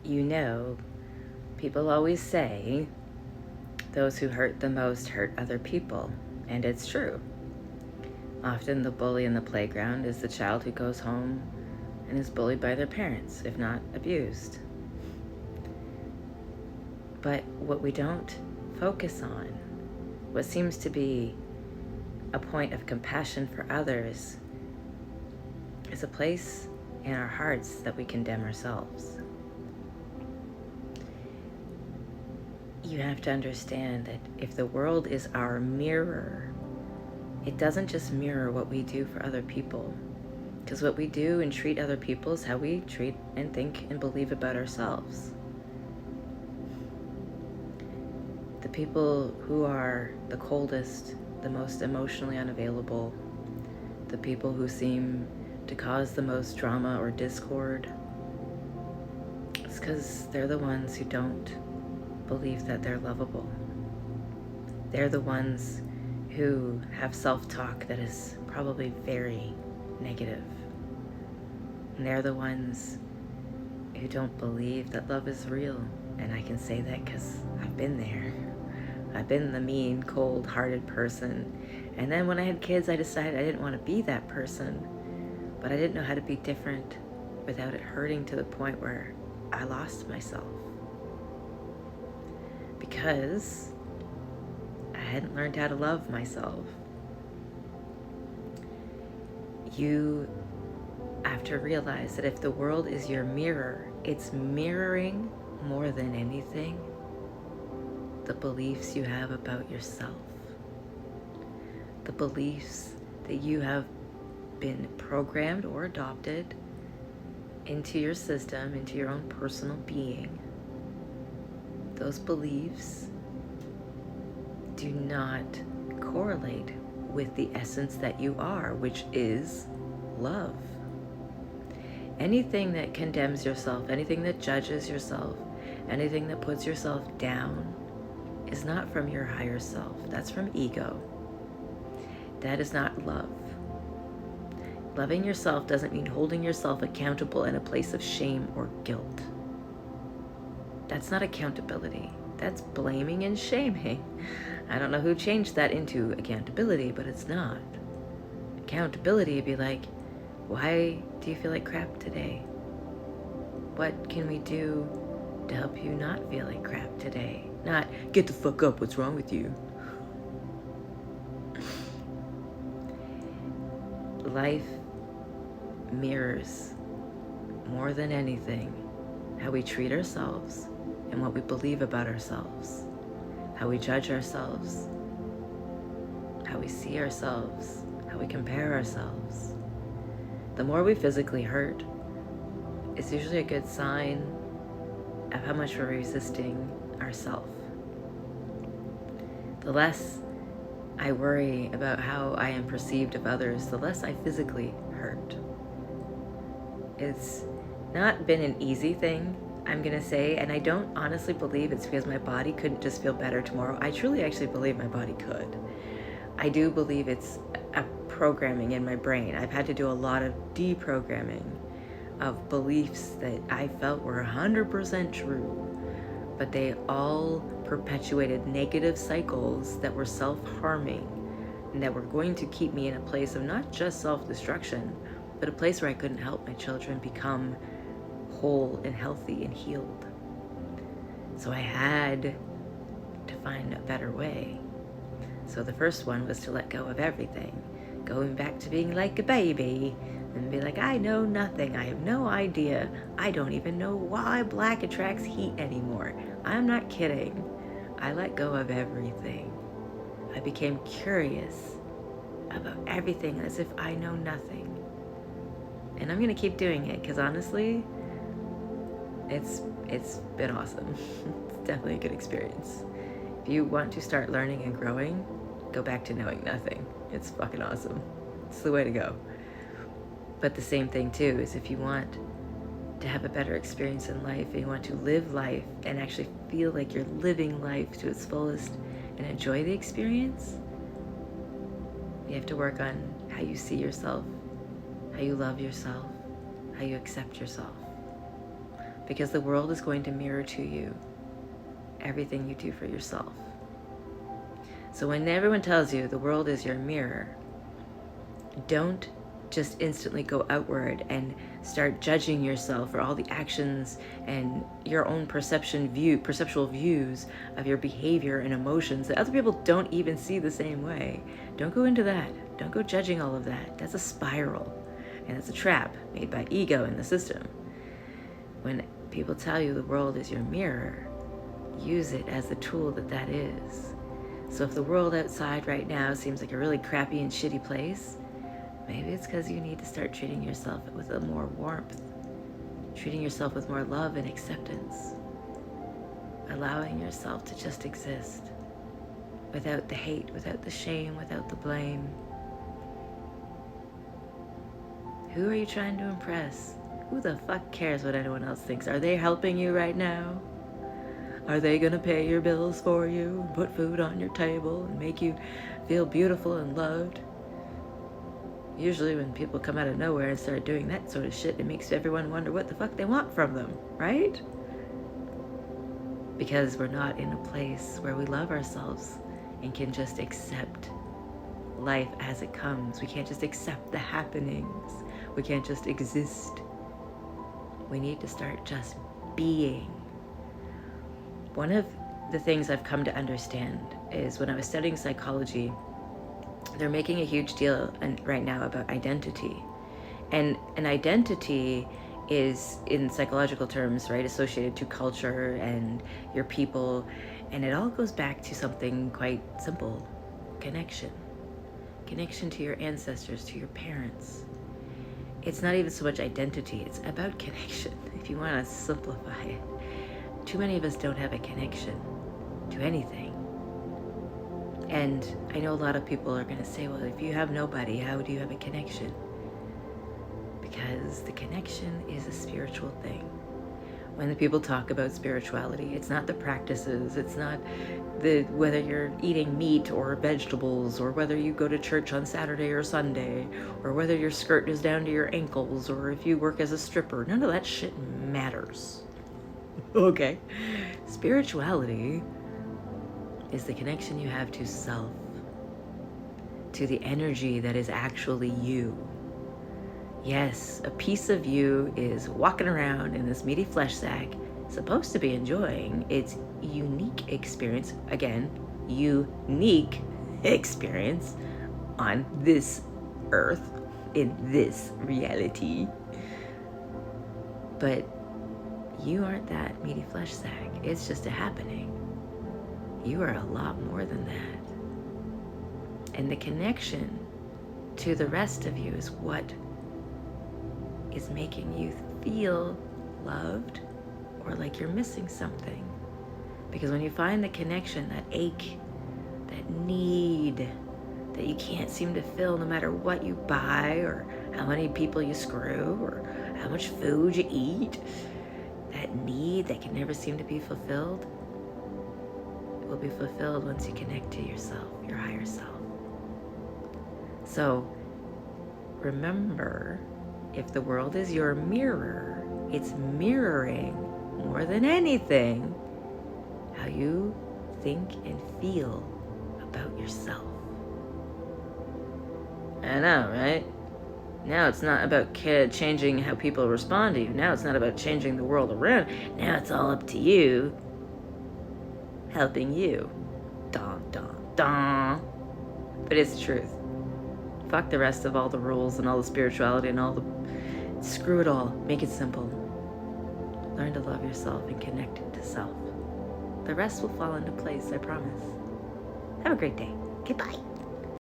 you know, people always say those who hurt the most hurt other people, and it's true. Often the bully in the playground is the child who goes home and is bullied by their parents, if not abused. But what we don't focus on, what seems to be a point of compassion for others, is a place in our hearts that we condemn ourselves. You have to understand that if the world is our mirror, it doesn't just mirror what we do for other people. Because what we do and treat other people is how we treat and think and believe about ourselves. The people who are the coldest, the most emotionally unavailable, the people who seem to cause the most drama or discord, it's because they're the ones who don't believe that they're lovable. They're the ones who have self-talk that is probably very negative. And they're the ones who don't believe that love is real. And I can say that because I've been there. I've been the mean, cold-hearted person. And then when I had kids, I decided I didn't want to be that person. But I didn't know how to be different without it hurting to the point where I lost myself. Because I hadn't learned how to love myself. You have to realize that if the world is your mirror, it's mirroring more than anything the beliefs you have about yourself. The beliefs that you have been programmed or adopted into your system, into your own personal being. Those beliefs do not correlate with the essence that you are, which is love. Anything that condemns yourself, anything that judges yourself, anything that puts yourself down is not from your higher self. That's from ego. That is not love. Loving yourself doesn't mean holding yourself accountable in a place of shame or guilt. That's not accountability. That's blaming and shaming. I don't know who changed that into accountability, but it's not. Accountability would be like, why do you feel like crap today? What can we do to help you not feel like crap today? Not, get the fuck up, what's wrong with you? Life mirrors, more than anything, how we treat ourselves and what we believe about ourselves, how we judge ourselves, how we see ourselves, how we compare ourselves. The more we physically hurt, it's usually a good sign of how much we're resisting ourselves. The less I worry about how I am perceived of others, the less I physically hurt. It's not been an easy thing, I'm gonna say, and I don't honestly believe it's because my body couldn't just feel better tomorrow. I truly actually believe my body could. I do believe it's a programming in my brain. I've had to do a lot of deprogramming of beliefs that I felt were 100% true, but they all perpetuated negative cycles that were self-harming and that were going to keep me in a place of not just self-destruction, but a place where I couldn't help my children become whole and healthy and healed. So I had to find a better way. So the first one was to let go of everything, going back to being like a baby and be like, I know nothing, I have no idea, I don't even know why black attracts heat anymore. I'm not kidding. I let go of everything. I became curious about everything as if I know nothing. And I'm gonna keep doing it because honestly, it's been awesome. It's definitely a good experience. If you want to start learning and growing, go back to knowing nothing. It's fucking awesome. It's the way to go. But the same thing too is if you want to have a better experience in life and you want to live life and actually feel like you're living life to its fullest and enjoy the experience, you have to work on how you see yourself, how you love yourself, how you accept yourself. because the world is going to mirror to you everything you do for yourself. So when everyone tells you the world is your mirror, don't just instantly go outward and start judging yourself for all the actions and your own perceptual views of your behavior and emotions that other people don't even see the same way. Don't go into that. Don't go judging all of that. That's a spiral, and it's a trap made by ego in the system. When people tell you the world is your mirror, use it as the tool that is. So if the world outside right now seems like a really crappy and shitty place, maybe it's because you need to start treating yourself with a more warmth, treating yourself with more love and acceptance, allowing yourself to just exist without the hate, without the shame, without the blame. Who are you trying to impress? Who the fuck cares what anyone else thinks? Are they helping you right now? Are they gonna pay your bills for you, and put food on your table, and make you feel beautiful and loved? Usually when people come out of nowhere and start doing that sort of shit, it makes everyone wonder what the fuck they want from them, right? Because we're not in a place where we love ourselves and can just accept life as it comes. We can't just accept the happenings. We can't just exist. We need to start just being. One of the things I've come to understand is when I was studying psychology, they're making a huge deal right now about identity. And an identity is, in psychological terms, right, associated to culture and your people. And it all goes back to something quite simple: connection. Connection to your ancestors, to your parents. It's not even so much identity, it's about connection, if you want to simplify it. Too many of us don't have a connection to anything. And I know a lot of people are going to say, well, if you have nobody, how do you have a connection? Because the connection is a spiritual thing. When the people talk about spirituality, it's not the practices, it's not the whether you're eating meat or vegetables, or whether you go to church on Saturday or Sunday, or whether your skirt is down to your ankles, or if you work as a stripper. None of that shit matters. Okay? Spirituality is the connection you have to self, to the energy that is actually you. Yes, a piece of you is walking around in this meaty flesh sack, supposed to be enjoying its unique experience, again, unique experience on this earth, in this reality. But you aren't that meaty flesh sack. It's just a happening. You are a lot more than that. And the connection to the rest of you is what is making you feel loved or like you're missing something. Because when you find the connection, that ache, that need that you can't seem to fill no matter what you buy or how many people you screw or how much food you eat, that need that can never seem to be fulfilled will be fulfilled once you connect to yourself, your higher self. So remember, if the world is your mirror, it's mirroring more than anything how you think and feel about yourself. I know, right? Now it's not about changing how people respond to you. Now it's not about changing the world around. Now it's all up to you, helping you. Dun, dun, dun. But it's the truth. Fuck the rest of all the rules and all the spirituality and all the... Screw it all. Make it simple. Learn to love yourself and connect to self. The rest will fall into place, I promise. Have a great day. Goodbye.